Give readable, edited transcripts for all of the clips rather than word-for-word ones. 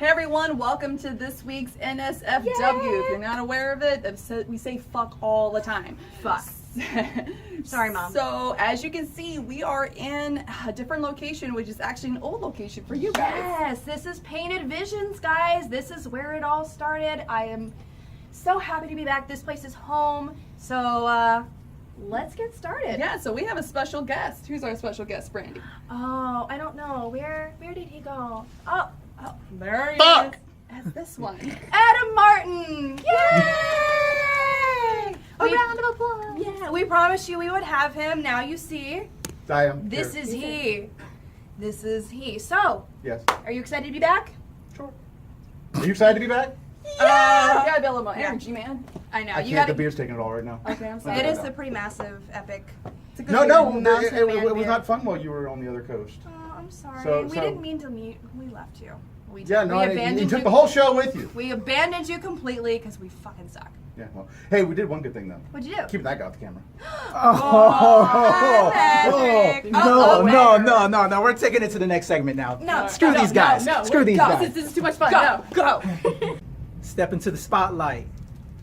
Hey everyone, welcome to this week's NSFW. Yay! If you're not aware of it, we say fuck all the time. Fuck. Sorry, Mom. So, as you can see, we are in a different location, which is actually an old location for you guys. Yes, this is Painted Visions, guys. This is where it all started. I am so happy to be back. This place is home. So, let's get started. Yeah, so we have a special guest. Who's our special guest, Brandy? Oh, I don't know. Where did he go? Oh, there he is. That's this one. Adam Martin! Yay! A round of applause. Yeah, we promised you we would have him. Now you see. I am. This is he. This is he. So, yes. Are you excited to be back? Sure. Are you excited to be back? Yeah. Gotta build my energy, man. I know. The beer's taking it all right now. Okay, I'm sorry. It is a pretty massive, epic. It was not fun while you were on the other coast. Oh, I'm sorry. We didn't mean to meet. We left you. You took the whole show with you. We abandoned you completely because we fucking suck. Yeah, well, hey, we did one good thing though. What'd you do? Keep that guy off the camera. No, we're taking it to the next segment now. No, Screw these guys. Screw these guys. This is too much fun. Go. Step into the spotlight.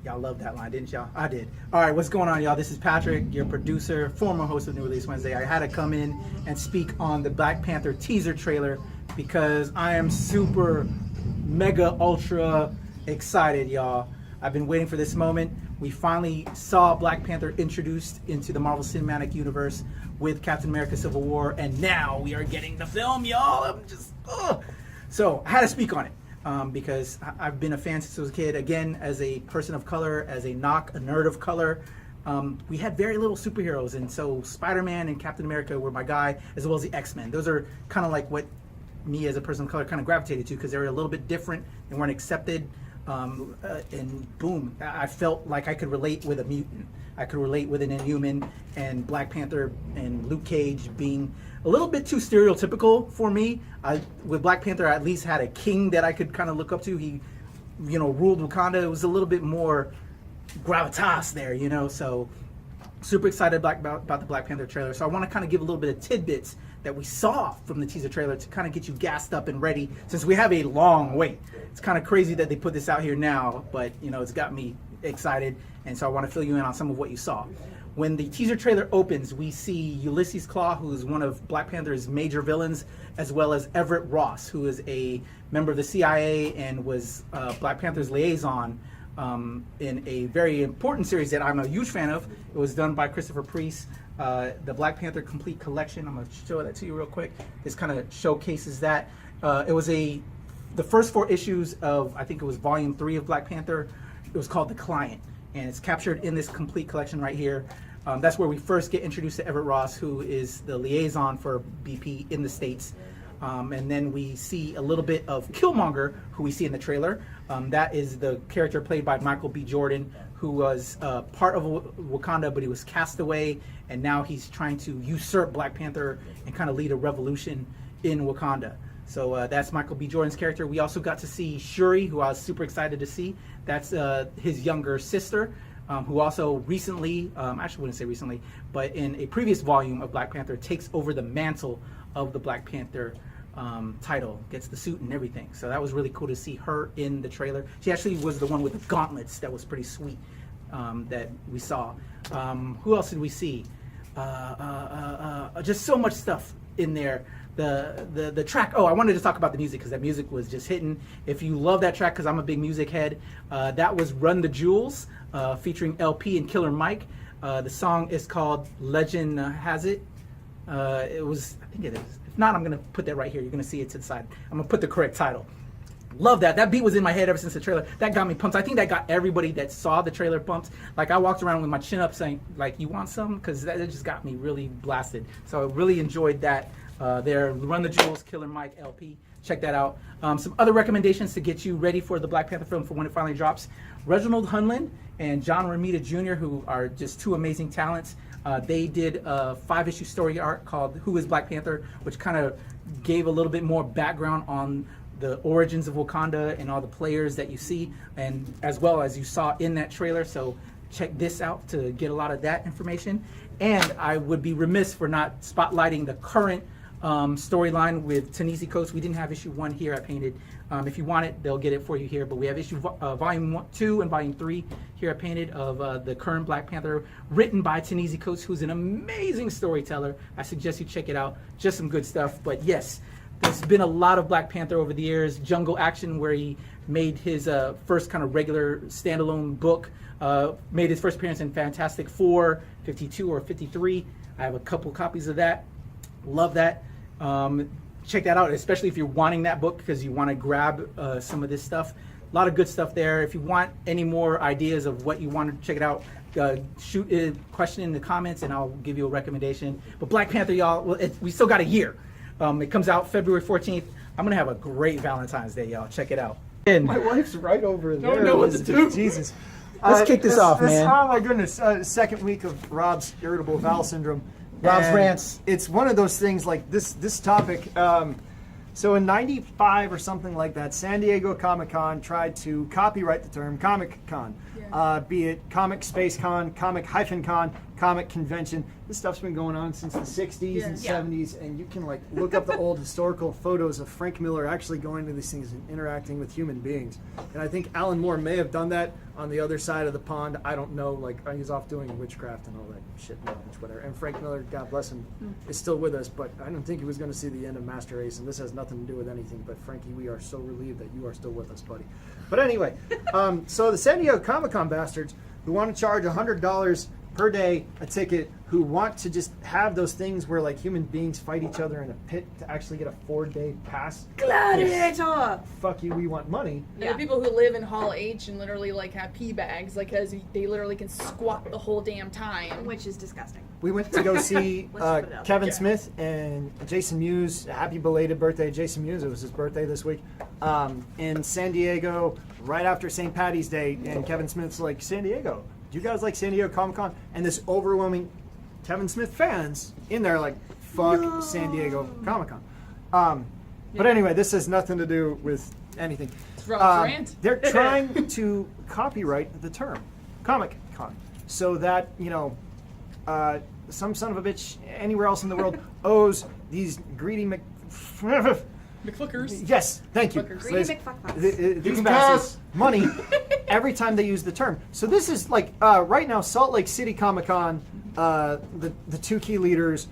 Y'all loved that line, didn't y'all? I did. All right, what's going on, y'all? This is Patrick, your producer, former host of New Release Wednesday. I had to come in and speak on the Black Panther teaser trailer because I am super, mega, ultra excited, y'all. I've been waiting for this moment. We finally saw Black Panther introduced into the Marvel Cinematic Universe with Captain America Civil War, and now we are getting the film, y'all. I'm just, So I had to speak on it. Because I've been a fan since I was a kid. Again, as a person of color, as a nerd of color, we had very little superheroes, and so Spider-Man and Captain America were my guy, as well as the X-Men. Those are kind of like what me as a person of color kind of gravitated to, because they were a little bit different and weren't accepted. And boom, I felt like I could relate with a mutant. I could relate with an Inhuman, and Black Panther and Luke Cage being a little bit too stereotypical for me. With Black Panther, I at least had a king that I could kind of look up to. He, ruled Wakanda. It was a little bit more gravitas there, so super excited about the Black Panther trailer. So I want to kind of give a little bit of tidbits that we saw from the teaser trailer to kind of get you gassed up and ready, since we have a long wait. It's kind of crazy that they put this out here now, but it's got me excited, and so I want to fill you in on some of what you saw. When the teaser trailer opens, we see Ulysses Claw, who is one of Black Panther's major villains, as well as Everett Ross, who is a member of the CIA and was Black Panther's liaison in a very important series that I'm a huge fan of. It was done by Christopher Priest, the Black Panther Complete Collection. I'm going to show that to you real quick. This kind of showcases that. It was the first 4 issues of, I think it was Volume 3 of Black Panther. It was called The Client, and it's captured in this complete collection right here. That's where we first get introduced to Everett Ross, who is the liaison for BP in the States. And then we see a little bit of Killmonger, who we see in the trailer. That is the character played by Michael B. Jordan, who was part of Wakanda, but he was cast away, and now he's trying to usurp Black Panther and kind of lead a revolution in Wakanda. So that's Michael B. Jordan's character. We also got to see Shuri, who I was super excited to see. That's his younger sister, who also recently, actually wouldn't say recently, but in a previous volume of Black Panther, takes over the mantle of the Black Panther title, gets the suit and everything. So that was really cool to see her in the trailer. She actually was the one with the gauntlets. That was pretty sweet that we saw. Who else did we see? Just so much stuff in there. The track, I wanted to talk about the music because that music was just hitting. If you love that track, because I'm a big music head, that was Run the Jewels, featuring LP and Killer Mike. The song is called Legend Has It. It was, I think it is. If not, I'm going to put that right here. You're going to see it to the side. I'm going to put the correct title. Love that. That beat was in my head ever since the trailer. That got me pumped. I think that got everybody that saw the trailer pumped. Like, I walked around with my chin up saying, like, you want some? Because that just got me really blasted. So I really enjoyed that. There, Run the Jewels, Killer Mike, LP. Check that out. Some other recommendations to get you ready for the Black Panther film for when it finally drops. Reginald Hudlin and John Romita Jr., who are just 2 amazing talents. They did a 5-issue story arc called Who is Black Panther, which kind of gave a little bit more background on the origins of Wakanda and all the players that you see, and as well as you saw in that trailer. So check this out to get a lot of that information. And I would be remiss for not spotlighting the current storyline with Ta-Nehisi Coates. We didn't have issue 1 here. I painted. If you want it, they'll get it for you here. But we have issue volume 2 and volume 3 here. I painted of the current Black Panther, written by Ta-Nehisi Coates, who's an amazing storyteller. I suggest you check it out. Just some good stuff. But yes, there's been a lot of Black Panther over the years. Jungle Action, where he made his first kind of regular standalone book. Made his first appearance in Fantastic Four, 52 or 53. I have a couple copies of that. Love that. Check that out, especially if you're wanting that book because you want to grab some of this stuff. A lot of good stuff there. If you want any more ideas of what you want to check it out, shoot a question in the comments and I'll give you a recommendation. But Black Panther, y'all, we still got a year. It comes out February 14th. I'm going to have a great Valentine's Day, y'all. Check it out. My wife's right over there. Don't know what to do. Jesus. Let's kick this off, man. Oh my goodness. Second week of Rob's irritable bowel syndrome. Rob's And rants. It's one of those things like this topic. So in 95 or something like that, San Diego Comic-Con tried to copyright the term Comic-Con. Be it Comic Space Con, Comic-Con, Comic Convention. This stuff's been going on since the 60s and 70s, and you can like look up the old historical photos of Frank Miller actually going to these things and interacting with human beings. And I think Alan Moore may have done that on the other side of the pond. I don't know, like he's off doing witchcraft and all that shit now on Twitter. And Frank Miller, God bless him, is still with us, but I don't think he was going to see the end of Master Ace, and this has nothing to do with anything. But Frankie, we are so relieved that you are still with us, buddy. But anyway, so the San Diego Comic-Con bastards who want to charge $100 per day a ticket, who want to just have those things where like human beings fight each other in a pit to actually get a 4-day pass. Gladiator! Fuck you, we want money. Yeah. The people who live in Hall H and literally like have pee bags, like, because they literally can squat the whole damn time. Which is disgusting. We went to go see Let's put it out. Kevin Smith and Jason Mewes. Happy belated birthday, Jason Mewes. It was his birthday this week. In San Diego, right after St. Patty's Day, and Kevin Smith's like, San Diego, do you guys like San Diego Comic-Con? And this overwhelming Kevin Smith fans in there like, fuck San Diego Comic-Con. But anyway, this has nothing to do with anything. It's Rob's rant. They're trying to copyright the term Comic-Con so that, you know, some son of a bitch anywhere else in the world owes these greedy McFlickers. Yes, thank you. Fuckers. Greedy McFuckfucks. These bastards money every time they use the term. So this is like right now, Salt Lake City Comic-Con, the two key leaders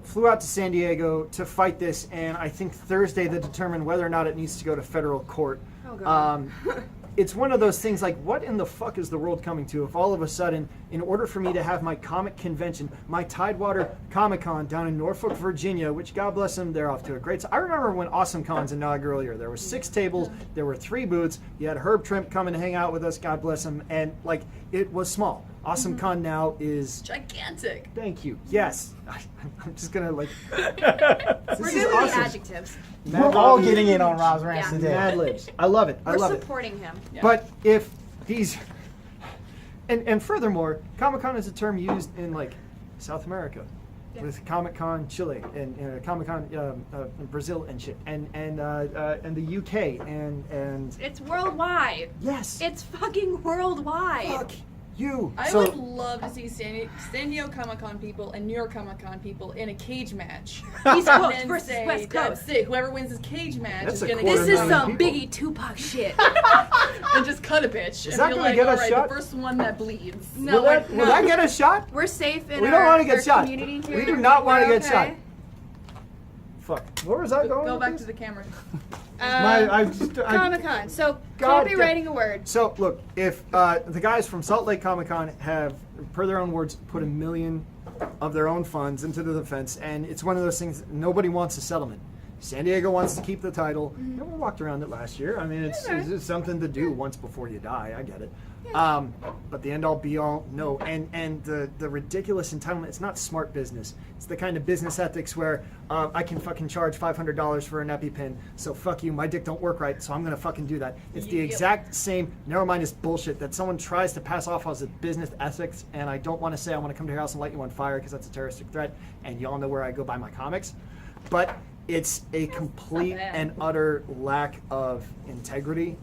flew out to San Diego to fight this, and I think Thursday they determine whether or not it needs to go to federal court. Oh, God. It's one of those things like, what in the fuck is the world coming to if all of a sudden, in order for me to have my comic convention, my Tidewater Comic-Con down in Norfolk, Virginia, which God bless them, they're off to a great I remember when Awesome Con's inaugural year. There were 6 tables, there were 3 booths, you had Herb Trimp come and hang out with us, God bless him, and like, it was small. Awesome Con now is Gigantic. Thank you. Yes. I'm just gonna like. We're This good is with awesome. the adjectives. We're all getting in on Rob's rants Yeah. today. Mad libs. I love it. I We're love it. supporting him. Yeah. But if these, and furthermore, Comic-Con is a term used in like South America, with Comic-Con Chile and Comic-Con in Brazil and shit, and the UK and It's worldwide. yes, It's fucking worldwide. fuck you. I So- would love to see San Diego Comic-Con people and New York Comic-Con people in a cage match. East And Coast then versus say, West that's Coast. it. Whoever wins this cage match That's is a gonna quarter This get is million some people. Biggie Tupac shit. and just cut a bitch. Is and that be gonna like, get all us right, shot? the first one that bleeds. No, will that get us shot? We're safe in We our, don't want to get our shot. community here. We do not want to We're get shot. okay. Fuck. Where was I going? Go with back this? to the camera. Comic-Con. So, God copywriting a word. So look, if the guys from Salt Lake Comic-Con have, per their own words, put $1 million of their own funds into the defense, and it's one of those things, nobody wants a settlement. San Diego wants to keep the title. And we walked around it last year. I mean, it's something to do once before you die. I get it. But the end all be all, no. And the ridiculous entitlement, it's not smart business. It's the kind of business ethics where I can fucking charge $500 for an EpiPen. So fuck you, my dick don't work right, so I'm going to fucking do that. It's the exact same narrow-minded bullshit that someone tries to pass off as a business ethics. And I don't want to say I want to come to your house and light you on fire because that's a terroristic threat. And y'all know where I go buy my comics. But it's a complete and utter lack of integrity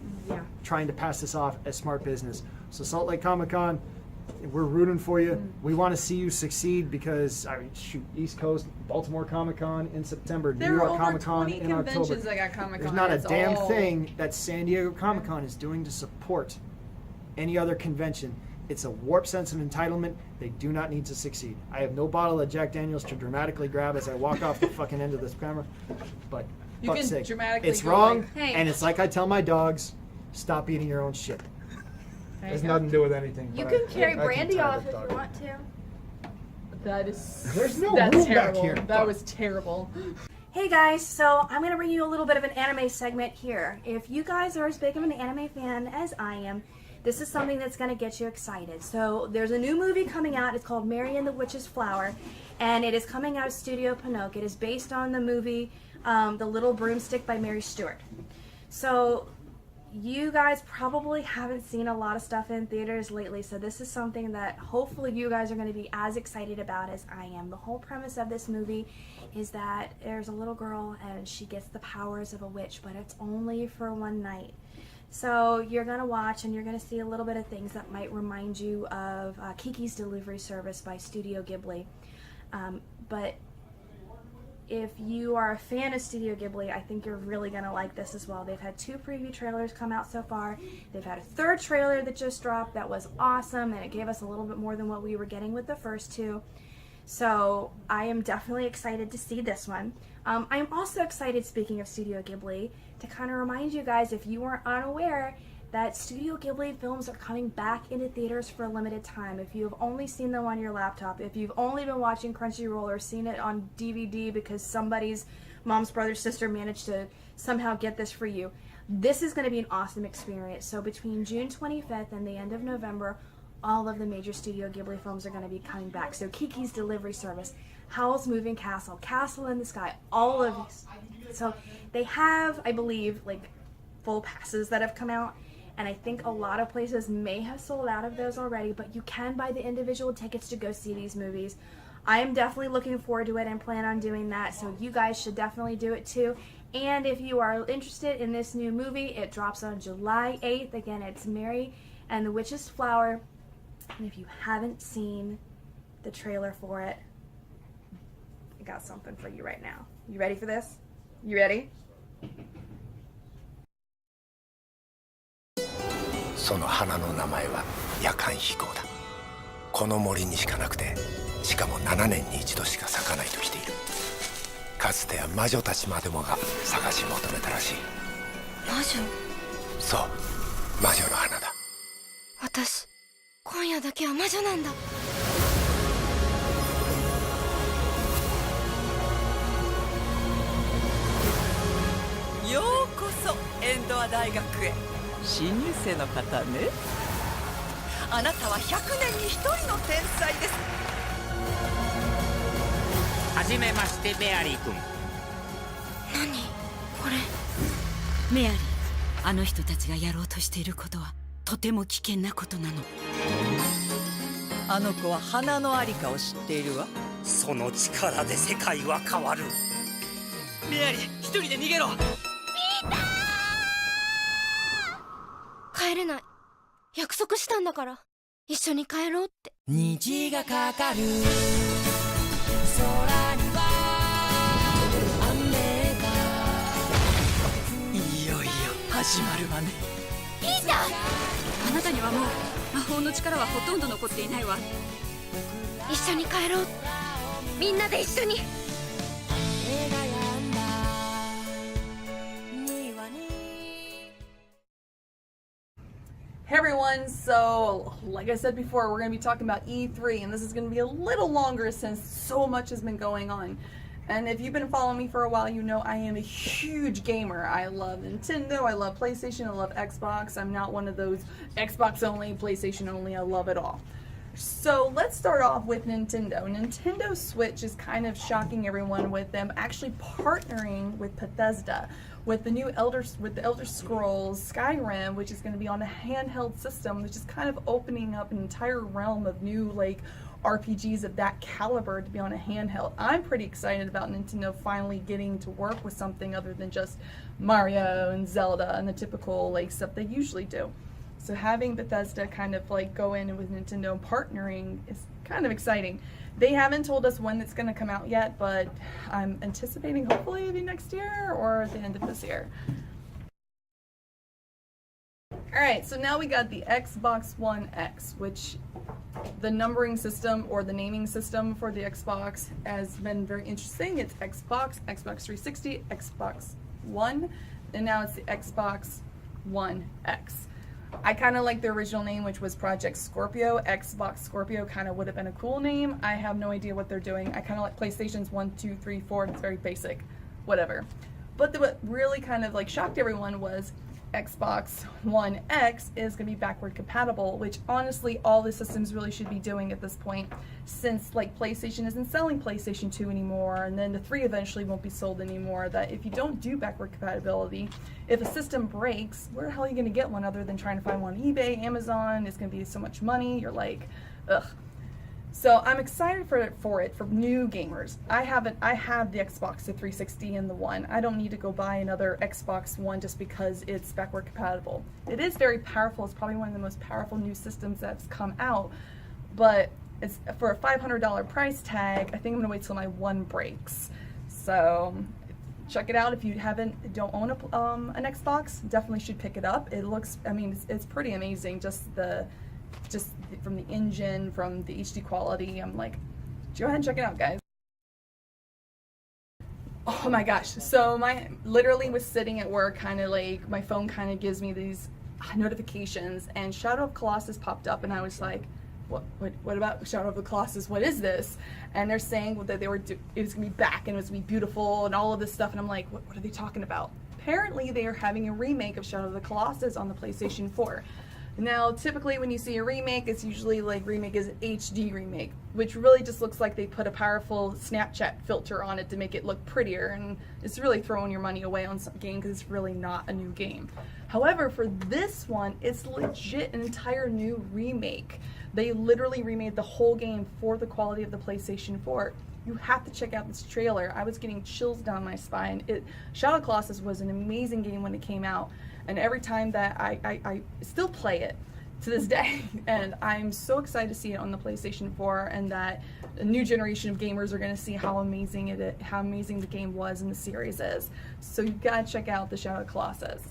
trying to pass this off as smart business. So Salt Lake Comic-Con, We're rooting for you. We want to see you succeed because, I mean, shoot, East Coast, Baltimore Comic-Con in September, There New are York over Comic-Con 20 in October. conventions that got Comic-Con. There's not a It's damn all- thing that San Diego Comic-Con is doing to support any other convention. It's a warped sense of entitlement. They do not need to succeed. I have no bottle of Jack Daniels to dramatically grab as I walk off the fucking end of this camera, but You fuck's can sake, dramatically it's go wrong, like, "Hey." and it's like I tell my dogs, stop eating your own shit. There Has you go. nothing to do with anything. You but can I- carry I can Brandy tie off the if dog. you want to. That is. There's no that's room back terrible. here. That was terrible. Hey guys, so I'm going to bring you a little bit of an anime segment here. If you guys are as big of an anime fan as I am, this is something that's going to get you excited. So there's a new movie coming out. It's called Mary and the Witch's Flower, and it is coming out of Studio Pinocchio. It is based on the movie The Little Broomstick by Mary Stuart. So you guys probably haven't seen a lot of stuff in theaters lately, so this is something that hopefully you guys are going to be as excited about as I am. The whole premise of this movie is that there's a little girl and she gets the powers of a witch, but it's only for one night. So you're going to watch and you're going to see a little bit of things that might remind you of Kiki's Delivery Service by Studio Ghibli. But if you are a fan of Studio Ghibli, I think you're really going to like this as well. They've had 2 preview trailers come out so far. They've had a 3rd trailer that just dropped that was awesome, and it gave us a little bit more than what we were getting with the first 2. So I am definitely excited to see this one. I am also excited, speaking of Studio Ghibli, to kind of remind you guys, if you weren't unaware, that Studio Ghibli films are coming back into theaters for a limited time. If you've only seen them on your laptop, if you've only been watching Crunchyroll or seen it on DVD because somebody's mom's brother, sister managed to somehow get this for you, this is going to be an awesome experience. So between June 25th and the end of November, all of the major Studio Ghibli films are going to be coming back. So Kiki's Delivery Service, Howl's Moving Castle, Castle in the Sky, all of these. So they have, I believe, like full passes that have come out. And I think a lot of places may have sold out of those already, but you can buy the individual tickets to go see these movies. I am definitely looking forward to it and plan on doing that, so you guys should definitely do it too. And if you are interested in this new movie, it drops on July 8th. Again, it's Mary and the Witch's Flower. And if you haven't seen the trailer for it, I got something for you right now. You ready for this? You ready? その花の名前は夜間飛行だ。この森にしかなくて、しかも7年に一度しか咲かないとしている。かつては魔女たちまでもが探し求めたらしい。魔女？そう、魔女の花だ。私、今夜だけは魔女なんだ。ようこそエンドア大学へ。新入生の方ね。あなたは100年に1人の天才です。はじめまして、メアリー君。何これ。メアリー、あの人たちがやろうとしていることはとても危険なことなの。あの子は花のありかを知っているわ。その力で世界は変わる。メアリー、一人で逃げろ。帰れない。約束したんだから一緒に帰ろうって。虹がかかる空には雨が。いよいよ始まるわね。ピーター、あなたにはもう魔法の力はほとんど残っていないわ。一緒に帰ろう。みんなで一緒に。 Hey everyone, so like I said before, we're going to be talking about E3, and this is going to be a little longer since so much has been going on. And if you've been following me for a while, you know I am a huge gamer. I love Nintendo, I love PlayStation, I love Xbox. I'm not one of those Xbox only, PlayStation only, I love it all. So let's start off with Nintendo. Nintendo Switch is kind of shocking everyone with them actually partnering with Bethesda with the new Elder Scrolls Skyrim, which is going to be on a handheld system, which is kind of opening up an entire realm of new like RPGs of that caliber to be on a handheld. I'm pretty excited about Nintendo finally getting to work with something other than just Mario and Zelda and the typical like stuff they usually do. So having Bethesda kind of like go in with Nintendo partnering is kind of exciting. They haven't told us when it's going to come out yet, but I'm anticipating hopefully it'll be next year or at the end of this year. Alright, so now we got the Xbox One X, which the numbering system or the naming system for the Xbox has been very interesting. It's Xbox, Xbox 360, Xbox One, and now it's the Xbox One X. I kind of like the original name, which was Project Scorpio. Xbox Scorpio kind of would have been a cool name. I have no idea what they're doing. I kind of like PlayStation's 1, 2, 3, 4, and it's very basic, whatever. But what really kind of like shocked everyone was Xbox One X is going to be backward compatible, which honestly all the systems really should be doing at this point, since like PlayStation isn't selling PlayStation 2 anymore, and then the 3 eventually won't be sold anymore. That if you don't do backward compatibility, if a system breaks, where the hell are you going to get one other than trying to find one on eBay, Amazon? It's going to be so much money. You're like, ugh. So I'm excited for it for new gamers. I have the Xbox, the 360 and the One. I don't need to go buy another Xbox One just because it's backward compatible. It is very powerful. It's probably one of the most powerful new systems that's come out, but it's for a $500 price tag. I think I'm gonna wait till my One breaks. So check it out if you don't own an Xbox. Definitely should pick it up. It looks, I mean, it's pretty amazing. Just from the engine, from the HD quality. I'm like, go ahead and check it out, guys. Oh my gosh. So literally was sitting at work, kind of like, my phone kind of gives me these notifications, and Shadow of Colossus popped up, and I was like, what about Shadow of the Colossus? What is this? And they're saying that it was gonna be back and it was gonna be beautiful and all of this stuff, and I'm like, what are they talking about? Apparently they are having a remake of Shadow of the Colossus on the PlayStation 4. Now, typically when you see a remake, it's usually like remake is an HD remake, which really just looks like they put a powerful Snapchat filter on it to make it look prettier, and it's really throwing your money away on some game because it's really not a new game. However, for this one, it's legit an entire new remake. They literally remade the whole game for the quality of the PlayStation 4. You have to check out this trailer. I was getting chills down my spine. Shadow of Colossus was an amazing game when it came out, and every time that I still play it to this day, and I'm so excited to see it on the PlayStation 4, and that a new generation of gamers are going to see how amazing the game was and the series is. So you gotta check out the Shadow of Colossus.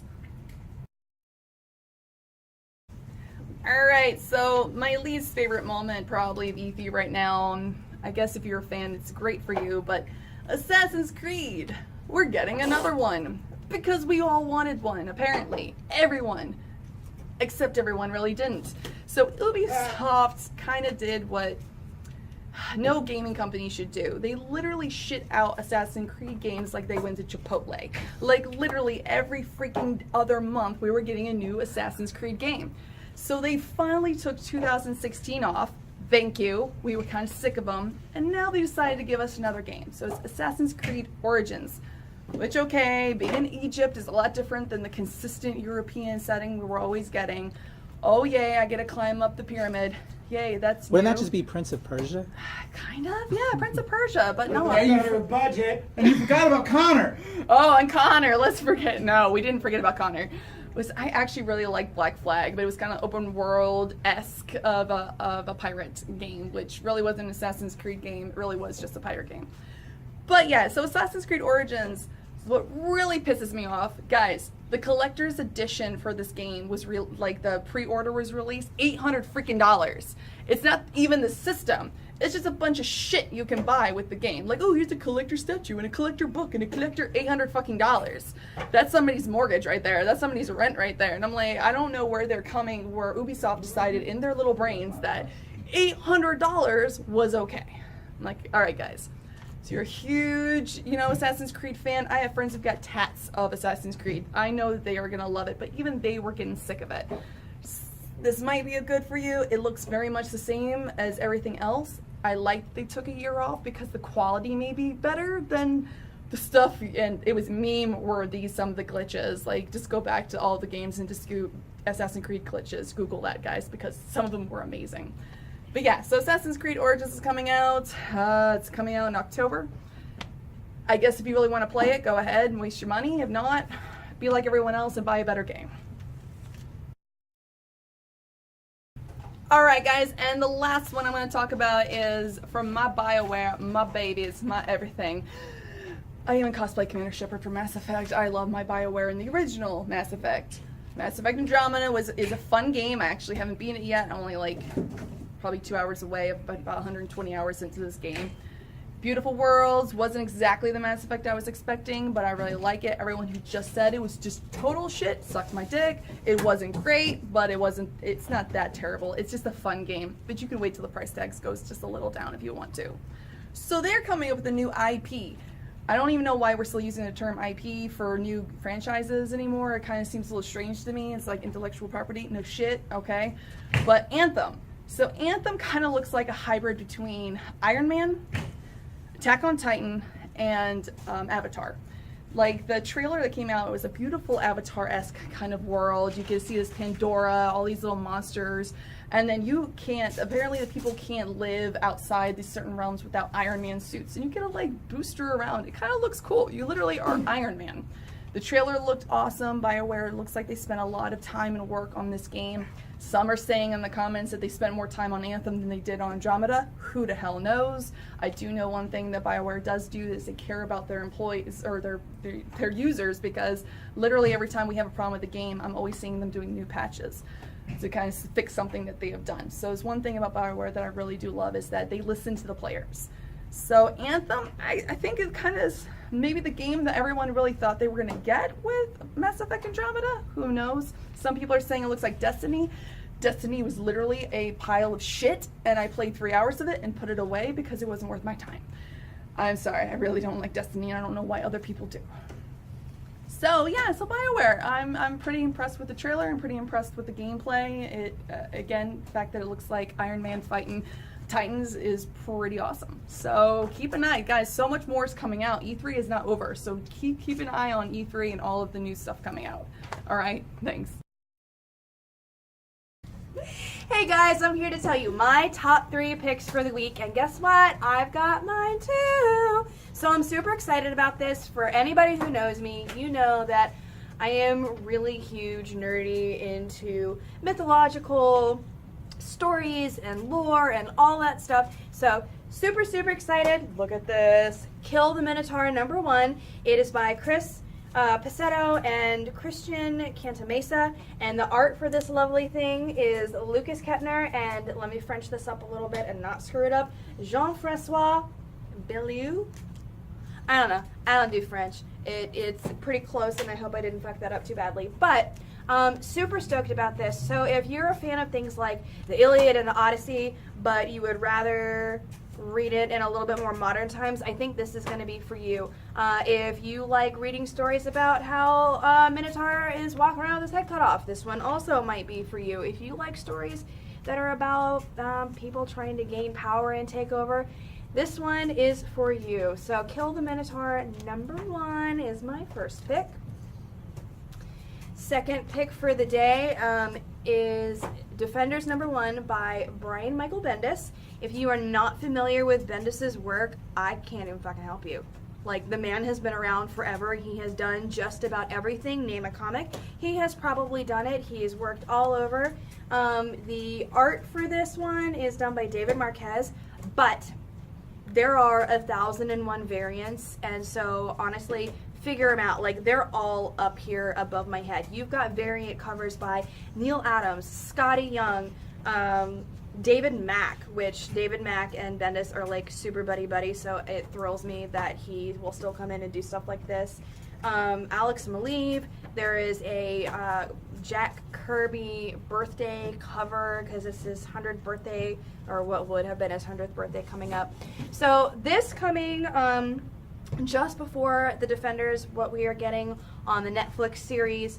Alright, so my least favorite moment probably of E3 right now, I guess if you're a fan it's great for you, but Assassin's Creed, we're getting another one. Because we all wanted one, apparently. Everyone. Except everyone really didn't. So Ubisoft kind of did what no gaming company should do. They literally shit out Assassin's Creed games like they went to Chipotle. Like literally every freaking other month we were getting a new Assassin's Creed game. So they finally took 2016 off. Thank you. We were kind of sick of them. And now they decided to give us another game. So it's Assassin's Creed Origins. Which, okay, being in Egypt is a lot different than the consistent European setting we were always getting. Oh yay, I get to climb up the pyramid. Yay, that's Wouldn't new. that just be Prince of Persia? Kind of, yeah, Prince of Persia, but no. Better budget. And you forgot about Connor. Oh, and Connor, let's forget. No, we didn't forget about Connor. I actually really liked Black Flag, but it was kind of open world-esque of a pirate game, which really wasn't an Assassin's Creed game. It really was just a pirate game. But yeah, so Assassin's Creed Origins, what really pisses me off, guys, the collector's edition for this game was the pre-order was released, $800 freaking dollars. It's not even the system. It's just a bunch of shit you can buy with the game. Like, oh, here's a collector statue and a collector book and a collector $800 fucking dollars. That's somebody's mortgage right there. That's somebody's rent right there. And I'm like, I don't know where Ubisoft decided in their little brains that $800 was okay. I'm like, all right, guys. So you're a huge, Assassin's Creed fan. I have friends who've got tats of Assassin's Creed. I know that they are going to love it, but even they were getting sick of it. This might be a good for you. It looks very much the same as everything else. I like they took a year off because the quality may be better than the stuff, and it was meme-worthy, some of the glitches. Like, just go back to all the games and just go Assassin's Creed glitches. Google that, guys, because some of them were amazing. But yeah, so Assassin's Creed Origins is coming out. It's coming out in October. I guess if you really want to play it, go ahead and waste your money. If not, be like everyone else and buy a better game. Alright guys, and the last one I'm going to talk about is from my BioWare, my babies, my everything. I even cosplay Commander Shepard for Mass Effect. I love my BioWare in the original Mass Effect. Mass Effect Andromeda is a fun game. I actually haven't beaten it yet. I'm only like probably 2 hours away, about 120 hours into this game. Beautiful worlds, wasn't exactly the Mass Effect I was expecting, but I really like it. Everyone who just said it was just total shit sucked my dick. It wasn't great, but it's not that terrible. It's just a fun game, but you can wait till the price tags goes just a little down if you want to. So they're coming up with a new IP. I don't even know why we're still using the term IP for new franchises anymore. It kind of seems a little strange to me. It's like intellectual property. No shit, okay? But Anthem. So Anthem kind of looks like a hybrid between Iron Man, Attack on Titan, and Avatar. Like the trailer that came out, it was a beautiful Avatar-esque kind of world. You can see this Pandora, all these little monsters, and then you can't, apparently the people can't live outside these certain realms without Iron Man suits, and you get to like booster around. It kind of looks cool. You literally are Iron Man. The trailer looked awesome. BioWare, it looks like they spent a lot of time and work on this game. Some are saying in the comments that they spent more time on Anthem than they did on Andromeda. Who the hell knows? I do know one thing that BioWare does do is they care about their employees or their users, because literally every time we have a problem with the game, I'm always seeing them doing new patches to kind of fix something that they have done. So it's one thing about BioWare that I really do love is that they listen to the players. So Anthem, I think it kind of is maybe the game that everyone really thought they were going to get with Mass Effect Andromeda. Who knows? Some people are saying it looks like Destiny. Destiny was literally a pile of shit, and I played 3 hours of it and put it away because it wasn't worth my time. I'm sorry, I really don't like Destiny, and I don't know why other people do. So yeah, so BioWare, I'm pretty impressed with the trailer. I'm pretty impressed with the gameplay. It again, the fact that it looks like Iron Man fighting Titans is pretty awesome. So keep an eye, guys. So much more is coming out. E3 is not over, so keep an eye on E3 and all of the new stuff coming out. All right, thanks. Hey guys, I'm here to tell you my top 3 picks for the week, and guess what? I've got mine too. So I'm super excited about this. For anybody who knows me, you know that I am really huge nerdy into mythological stories and lore and all that stuff. So super excited. Look at this. Kill the Minotaur #1. It is by Chris Pacetto and Christian Cantamesa, and the art for this lovely thing is Lucas Kettner, and let me French this up a little bit and not screw it up, Jean-Francois Bellieu. I don't know. I don't do French. It's pretty close, and I hope I didn't fuck that up too badly. But super stoked about this. So if you're a fan of things like the Iliad and the Odyssey, but you would rather read it in a little bit more modern times, I think this is going to be for you. If you like reading stories about how Minotaur is walking around with his head cut off, this one also might be for you. If you like stories that are about people trying to gain power and take over, this one is for you. So Kill the Minotaur #1 is my first pick. Second pick for the day is Defenders #1 by Brian Michael Bendis. If you are not familiar with Bendis's work, I can't even fucking help you. Like, the man has been around forever. He has done just about everything. Name a comic, he has probably done it. He has worked all over. The art for this one is done by David Marquez, but there are 1,001 variants, and so honestly, figure them out. Like, they're all up here above my head. You've got variant covers by Neil Adams, Scotty Young, David Mack, which David Mack and Bendis are like super buddy, so it thrills me that he will still come in and do stuff like this. Alex Maleev. There is a Jack Kirby birthday cover because it's his 100th birthday, or what would have been his 100th birthday coming up. So this coming just before the Defenders, what we are getting on the Netflix series,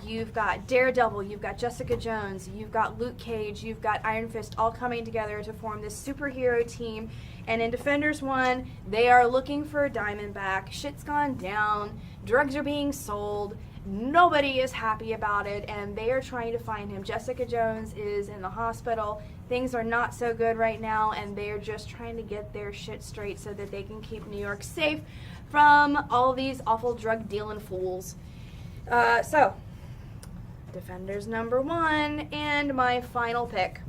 you've got Daredevil, you've got Jessica Jones, you've got Luke Cage, you've got Iron Fist, all coming together to form this superhero team. And in Defenders 1, they are looking for Diamondback. Shit's gone down, drugs are being sold, nobody is happy about it, and they are trying to find him. Jessica Jones is in the hospital. Things are not so good right now, and they are just trying to get their shit straight so that they can keep New York safe from all these awful drug dealing fools. So Defenders #1, and my final pick.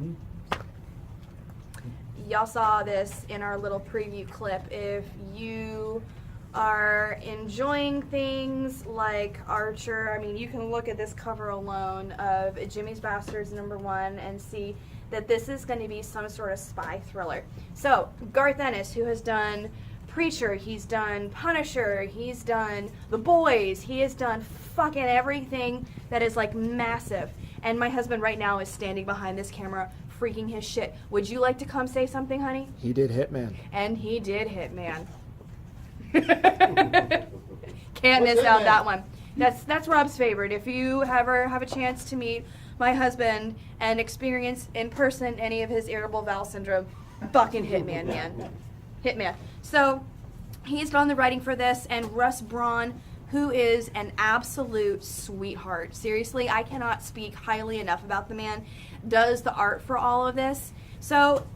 Y'all saw this in our little preview clip. If you are enjoying things like Archer, I mean, you can look at this cover alone of Jimmy's Bastards #1 and see that this is going to be some sort of spy thriller. So, Garth Ennis, who has done Preacher, he's done Punisher, he's done The Boys, he has done fucking everything that is like massive. And my husband right now is standing behind this camera freaking his shit. Would you like to come say something, honey? He did Hitman. And he did Hitman. Can't miss out that one. That's Rob's favorite. If you ever have a chance to meet my husband and experience in person any of his irritable bowel syndrome, fucking Hitman, man. Hitman. So he's done the writing for this, and Russ Braun, who is an absolute sweetheart. Seriously, I cannot speak highly enough about the man, does the art for all of this. So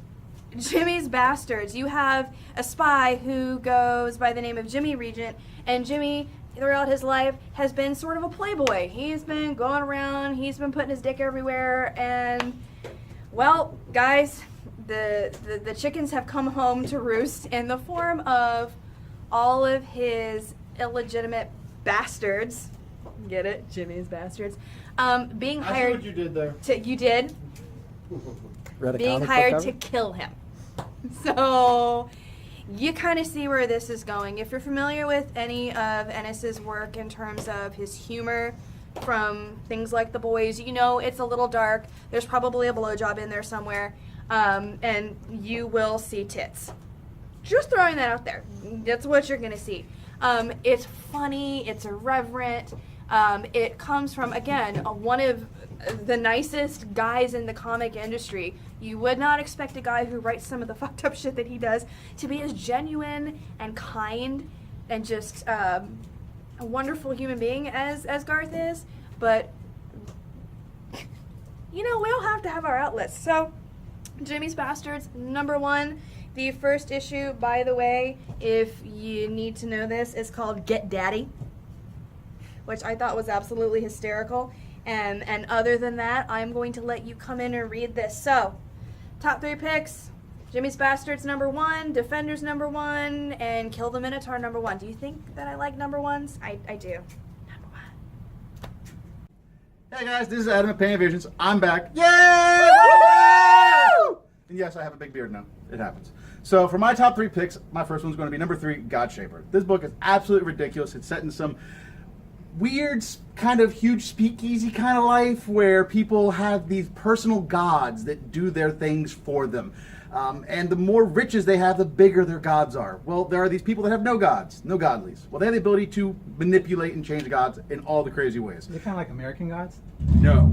Jimmy's Bastards, you have a spy who goes by the name of Jimmy Regent, and Jimmy throughout his life has been sort of a playboy. He's been going around, he's been putting his dick everywhere, and well, guys, the chickens have come home to roost in the form of all of his illegitimate bastards. Get it? Jimmy's Bastards. Being hired. I see what you did there. You did? Being hired to kill him. So you kind of see where this is going. If you're familiar with any of Ennis's work in terms of his humor from things like The Boys, you know it's a little dark. There's probably a blowjob in there somewhere, and you will see tits. Just throwing that out there. That's what you're going to see. It's funny. It's irreverent. It comes from, again, one of the nicest guys in the comic industry. You would not expect a guy who writes some of the fucked up shit that he does to be as genuine and kind and just a wonderful human being as Garth is. But, you know, we all have to have our outlets. So, Jimmy's Bastards, #1. The first issue, by the way, if you need to know this, is called Get Daddy, which I thought was absolutely hysterical. And other than that, I'm going to let you come in and read this. So, top 3 picks, Jimmy's Bastards #1, Defenders #1, and Kill the Minotaur #1. Do you think that I like #1s? I do. Hey guys, this is Adam at Pain Visions. I'm back. Yay! Woo! And yes, I have a big beard now. It happens. So for my top 3 picks, my first one's going to be #3, Godshaper. This book is absolutely ridiculous. It's set in some weird, kind of huge speakeasy kind of life where people have these personal gods that do their things for them. And the more riches they have, the bigger their gods are. Well, there are these people that have no gods, no godlies. Well, they have the ability to manipulate and change gods in all the crazy ways. They're kind of like American gods? No.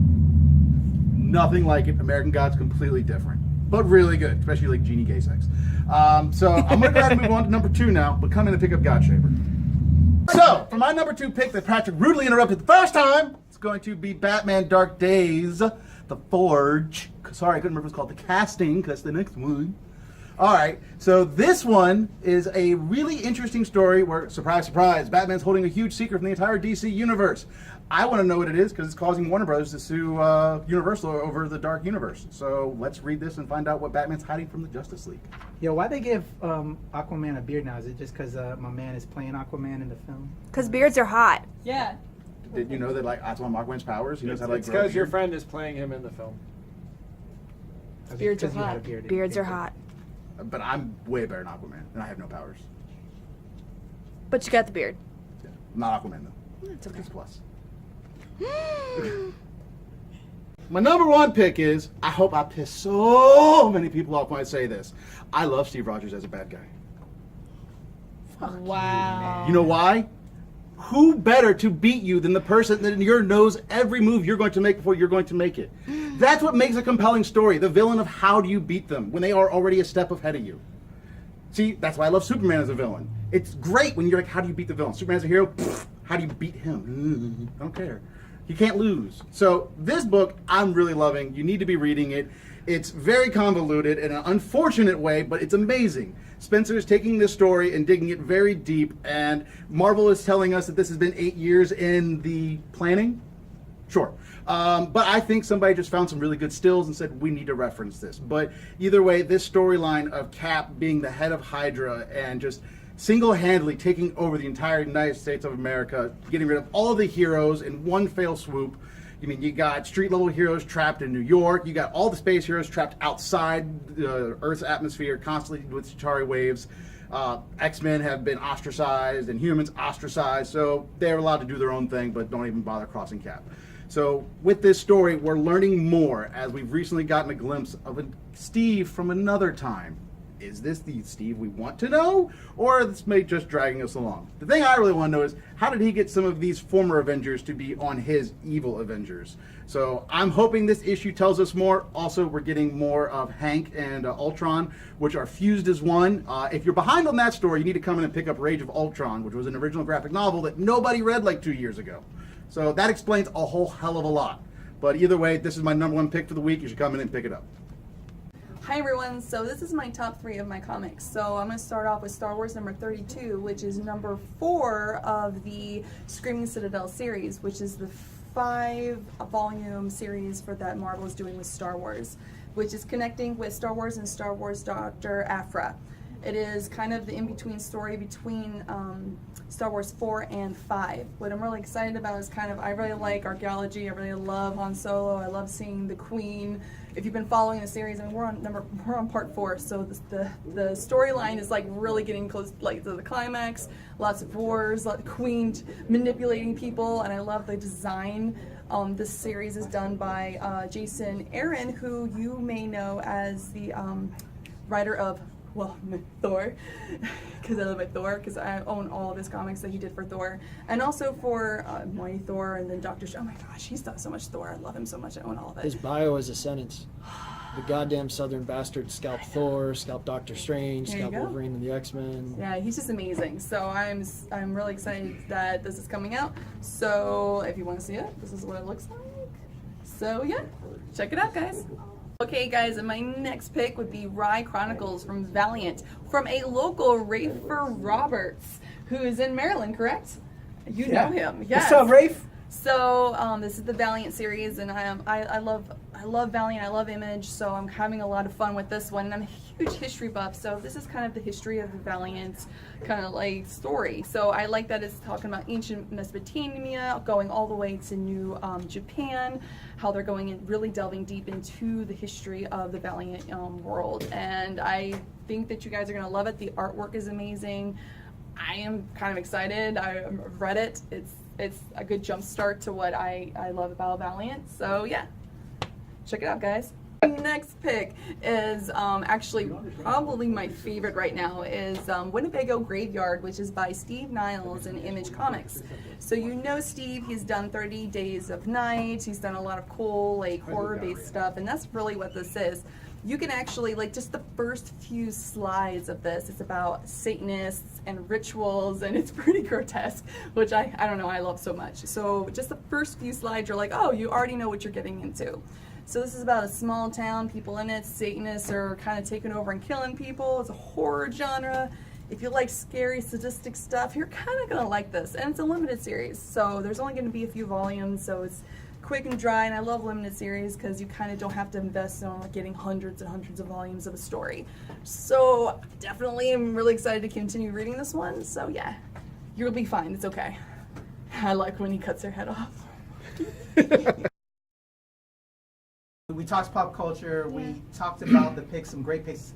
Nothing like it. American God's completely different. But really good, especially like Genie Gay Sex. So I'm going to go ahead and move on to #2 now, but come in and pick up Godshaper. So, for my #2 pick that Patrick rudely interrupted the first time, it's going to be Batman Dark Days, The Forge. Sorry, I couldn't remember if it's called The Casting, because that's the next one. Alright, so this one is a really interesting story where, surprise, surprise, Batman's holding a huge secret from the entire DC universe. I want to know what it is because it's causing Warner Bros. To sue Universal over the Dark Universe. So let's read this and find out what Batman's hiding from the Justice League. Yo, why'd they give Aquaman a beard now? Is it just because my man is playing Aquaman in the film? Because beards are hot. Yeah. Did you know that like that's one of Aquaman's powers? He knows how to like It's grow a because your beard? friend is playing him in the film. Beards are 'Cause you had a hot. beard. Beards are hot. But I'm way better than Aquaman, and I have no powers. But you got the beard. Yeah. I'm not Aquaman though. That's okay. It's plus. My #1 pick is, I hope I piss so many people off when I say this, I love Steve Rogers as a bad guy. Wow. You know why? Who better to beat you than the person that knows every move you're going to make before you're going to make it? That's what makes a compelling story. The villain of how do you beat them when they are already a step ahead of you. See, that's why I love Superman as a villain. It's great when you're like, how do you beat the villain? Superman as a hero, how do you beat him? I don't care. You can't lose. So this book, I'm really loving. You need to be reading it. It's very convoluted in an unfortunate way, but it's amazing. Spencer is taking this story and digging it very deep, and Marvel is telling us that this has been 8 years in the planning. Sure. But I think somebody just found some really good stills and said, we need to reference this. But either way, this storyline of Cap being the head of Hydra and just single-handedly taking over the entire United States of America, getting rid of all the heroes in one fell swoop. I mean, you got street-level heroes trapped in New York. You got all the space heroes trapped outside Earth's atmosphere, constantly with Chitauri waves. X-Men have been ostracized and humans ostracized, so they're allowed to do their own thing, but don't even bother crossing Cap. So with this story, we're learning more as we've recently gotten a glimpse of a Steve from another time. Is this the Steve we want to know, or is this may just dragging us along? The thing I really want to know is, how did he get some of these former Avengers to be on his evil Avengers? So I'm hoping this issue tells us more. Also, we're getting more of Hank and Ultron, which are fused as one. If you're behind on that story, you need to come in and pick up Rage of Ultron, which was an original graphic novel that nobody read like 2 years ago. So that explains a whole hell of a lot. But either way, this is my #1 pick for the week. You should come in and pick it up. Hi everyone, so this is my top 3 of my comics. So I'm going to start off with Star Wars number 32, which is number 4 of the Screaming Citadel series, which is the 5-volume series for that Marvel is doing with Star Wars, which is connecting with Star Wars and Star Wars Dr. Aphra. It is kind of the in-between story between Star Wars 4 and 5. What I'm really excited about is I really like archaeology, I really love Han Solo, I love seeing the Queen. If you've been following the series, I mean, we're on part 4, so the storyline is like really getting close, like to the climax. Lots of wars, the Queen manipulating people, and I love the design. This series is done by Jason Aaron, who you may know as the writer of Thor, because I love my Thor, because I own all of his comics that he did for Thor, and also for Mighty Thor, and then Doctor Oh my gosh, he's done so much Thor. I love him so much. I own all of it. His bio is a sentence. The goddamn Southern bastard scalped Thor, scalped Doctor Strange, scalped Wolverine and the X-Men. Yeah, he's just amazing. So I'm really excited that this is coming out. So if you want to see it, this is what it looks like. So yeah, check it out, guys. Okay guys, and my next pick would be Rye Chronicles from Valiant, from a local Rafer Roberts, who is in Maryland, correct? You know him, yes. What's up, Rafe? So this is the Valiant series, and I love Valiant, I love Image, so I'm having a lot of fun with this one. And I'm a huge history buff, so this is kind of the history of the Valiant kind of like story. So I like that it's talking about ancient Mesopotamia, going all the way to New Japan, how they're going and really delving deep into the history of the Valiant world. And I think that you guys are going to love it. The artwork is amazing. I am kind of excited. I've read it. It's a good jump start to what I love about Valiant. So yeah, check it out, guys. Next pick is actually probably my favorite right now is Winnebago Graveyard, which is by Steve Niles in Image Comics. So you know Steve, he's done 30 Days of Night, he's done a lot of cool like horror-based stuff, and that's really what this is. You can actually, like, just the first few slides of this, it's about Satanists and rituals, and it's pretty grotesque, which I don't know, I love so much. So just the first few slides, you're like, oh, you already know what you're getting into. So this is about a small town, people in it, Satanists are kind of taking over and killing people. It's a horror genre. If you like scary, sadistic stuff, you're kind of going to like this. And it's a limited series, so there's only going to be a few volumes, so it's quick and dry, and I love limited series because you kind of don't have to invest in like getting hundreds and hundreds of volumes of a story. So definitely I'm really excited to continue reading this one, so yeah, you'll be fine, it's okay. I like when he cuts her head off. We talked pop culture, we talked about the picks, some great picks.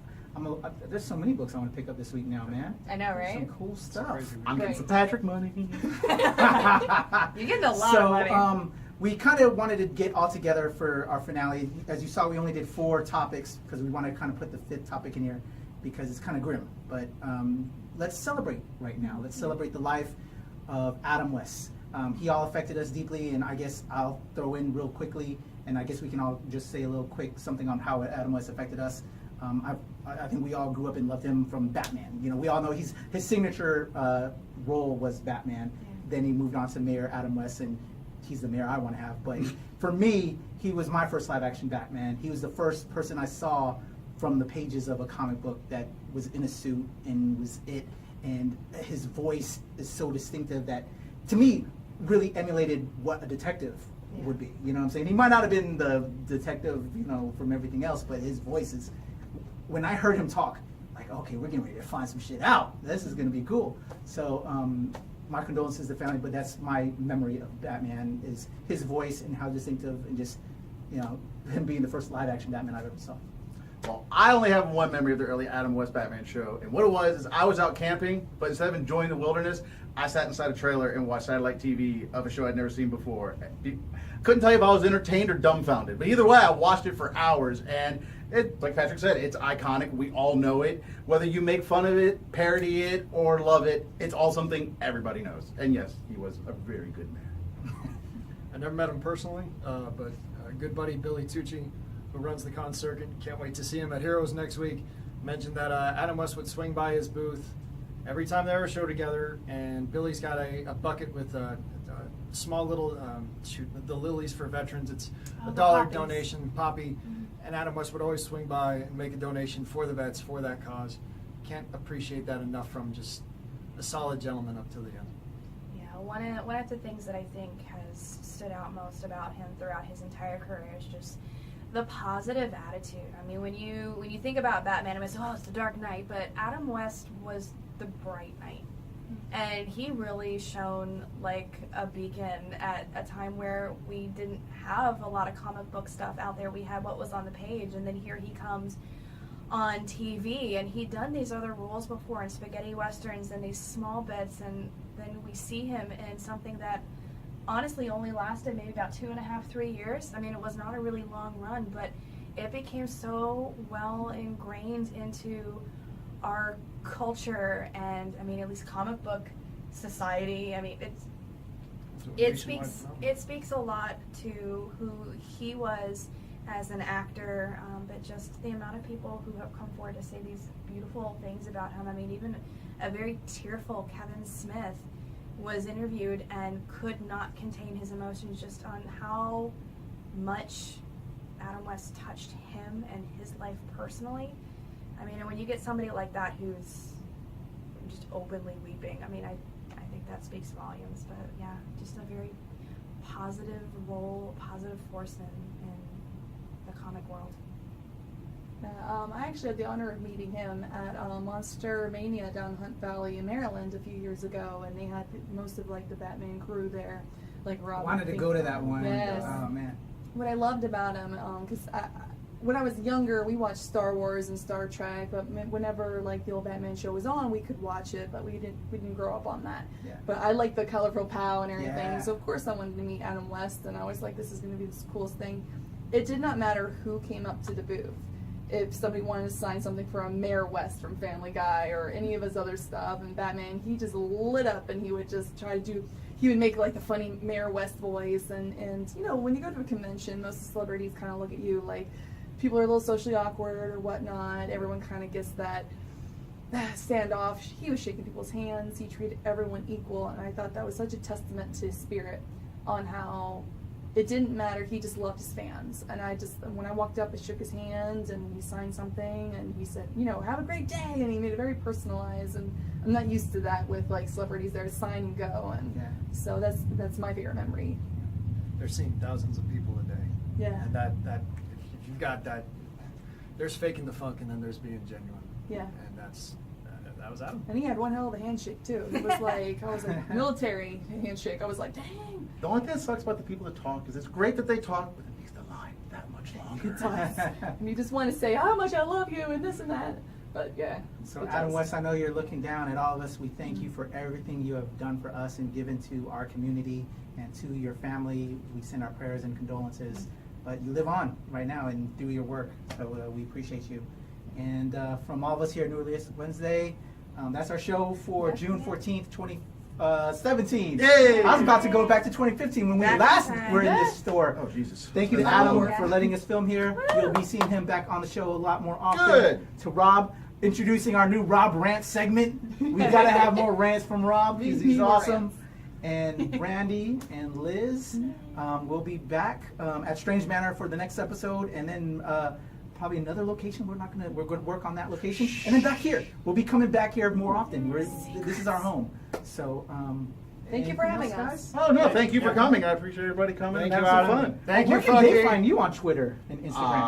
There's so many books I want to pick up this week now, man. I know, right? Some cool stuff. I'm getting some Patrick money. You're getting a lot of money. So, we kind of wanted to get all together for our finale. As you saw, we only did 4 topics because we want to kind of put the 5th topic in here because it's kind of grim. But let's celebrate right now. Let's celebrate the life of Adam West. He all affected us deeply, and I guess I'll throw in real quickly, and I guess we can all just say a little quick something on how Adam West affected us. I think we all grew up and loved him from Batman. You know, we all know his signature role was Batman. Then he moved on to Mayor Adam West, and he's the mayor I want to have. But for me, he was my first live-action Batman. He was the first person I saw from the pages of a comic book that was in a suit and was it. And his voice is so distinctive that, to me, really emulated what a detective would be. You know what I'm saying? He might not have been the detective, you know, from everything else, but his voice is. When I heard him talk, like, okay, we're getting ready to find some shit out. This is going to be cool. So, my condolences to the family, but that's my memory of Batman is his voice and how distinctive and just, you know, him being the first live action Batman I've ever saw. Well, I only have one memory of the early Adam West Batman show, and what it was is I was out camping, but instead of enjoying the wilderness, I sat inside a trailer and watched satellite TV of a show I'd never seen before. Couldn't tell you if I was entertained or dumbfounded, but either way, I watched it for hours, and it, like Patrick said, it's iconic. We all know it. Whether you make fun of it, parody it, or love it, it's all something everybody knows. And yes, he was a very good man. I never met him personally, but a good buddy, Billy Tucci, who runs the con circuit, can't wait to see him at Heroes next week, mentioned that Adam West would swing by his booth every time they ever show together, and Billy's got a bucket with a small little, the lilies for veterans. It's a $1 donation, poppy. And Adam West would always swing by and make a donation for the vets, for that cause. Can't appreciate that enough from just a solid gentleman up to the end. Yeah, one of the things that I think has stood out most about him throughout his entire career is just the positive attitude. I mean, when you think about Batman, it's it's the Dark Knight, but Adam West was the bright knight. And he really shone like a beacon at a time where we didn't have a lot of comic book stuff out there. We had what was on the page, and then here he comes on TV, and he'd done these other roles before in spaghetti westerns and these small bits, and then we see him in something that honestly only lasted maybe about 2.5, 3 years. I mean, it was not a really long run, but it became so well ingrained into our culture and, I mean, at least comic book society. I mean, it speaks a lot to who he was as an actor, but just the amount of people who have come forward to say these beautiful things about him. I mean, even a very tearful Kevin Smith was interviewed and could not contain his emotions just on how much Adam West touched him and his life personally. I mean, and when you get somebody like that who's just openly weeping, I mean, I think that speaks volumes. But yeah, just a very positive role, positive force in the comic world. I actually had the honor of meeting him at Monster Mania down in Hunt Valley in Maryland a few years ago, and they had most of like the Batman crew there, like Rob. I wanted to go to that one. Yes. Oh man. What I loved about him, because when I was younger, we watched Star Wars and Star Trek, but whenever like the old Batman show was on, we could watch it, but we didn't grow up on that. Yeah. But I liked the colorful POW and everything, Yeah. so of course I wanted to meet Adam West, and I was like, this is going to be the coolest thing. It did not matter who came up to the booth. If somebody wanted to sign something from Mayor West from Family Guy or any of his other stuff, and Batman, he just lit up, and he would just try to do, he would make like the funny Mayor West voice, and you know, when you go to a convention, most celebrities kind of look at you like people are a little socially awkward or whatnot. Everyone kind of gets that standoff. He was shaking people's hands. He treated everyone equal, and I thought that was such a testament to his spirit on how it didn't matter. He just loved his fans. And I just, when I walked up, I shook his hand, and he signed something, and he said, you know, have a great day, and he made it very personalized, and I'm not used to that with like celebrities there to sign and go, and Yeah. so that's my favorite memory. They're seeing thousands of people a day. Yeah. And that if you've got that, there's faking the funk, and then there's being genuine. Yeah. And that was Adam. And he had one hell of a handshake too. It was like, I was like, military handshake. I was like, dang. The only thing that sucks about the people that talk is it's great that they talk, but it makes the line that much longer. It does. And you just want to say how much I love you and this and that. But yeah. So it Adam does. West, I know you're looking down at all of us. We thank you for everything you have done for us and given to our community and to your family. We send our prayers and condolences. But you live on right now and do your work, so we appreciate you. And from all of us here at New Release Wednesday, that's our show for June 14th, 2017. Yay! I was about to go back to 2015 when we Back last in time. were in this store. Oh, Jesus. Thank you to Adam for letting us film here. You'll be seeing him back on the show a lot more often. Good. To Rob, introducing our new Rob rant segment. We gotta have more rants from Rob because he's More awesome. rants. And Brandy and Liz will be back at Strange Manor for the next episode, and then probably another location. We're going to work on that location, and then back here. We'll be coming back here more often. This is our home. So Thank you for Anything having else, us. Oh no, thank you for coming. I appreciate everybody coming Thank and you, having some Adam. fun. Thank Where you, can they fucking. find you on Twitter and Instagram?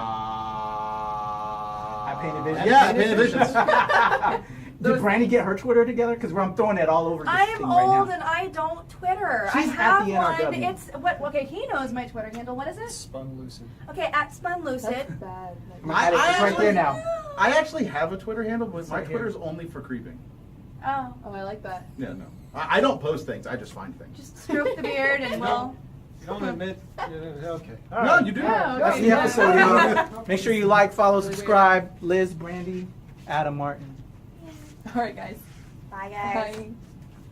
At Painted Visions. Yeah, Painted Visions. Did Brandy get her Twitter together? Because I'm throwing that all over this I am thing right old now. and I don't Twitter. She's I at have the one. NRW. It's what? Okay, he knows my Twitter handle. What is it? Spun Lucid. Okay, at Spun Lucid. That's bad. I'm gonna add it. It's right there now. I actually have a Twitter handle, but my right Twitter here. is only for creeping. Oh, Oh, I like that. Yeah, no. I don't post things. I just find things. just stroke the beard and we'll. You don't admit. Okay. All No, right. you do. Yeah, That's okay. the episode, y'all. Make sure you like, follow, subscribe. Liz, Brandy, Adam, Martin. All right, guys. Bye, guys. Bye.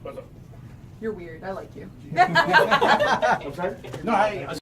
What's up? You're weird. I like you. I'm sorry? No, I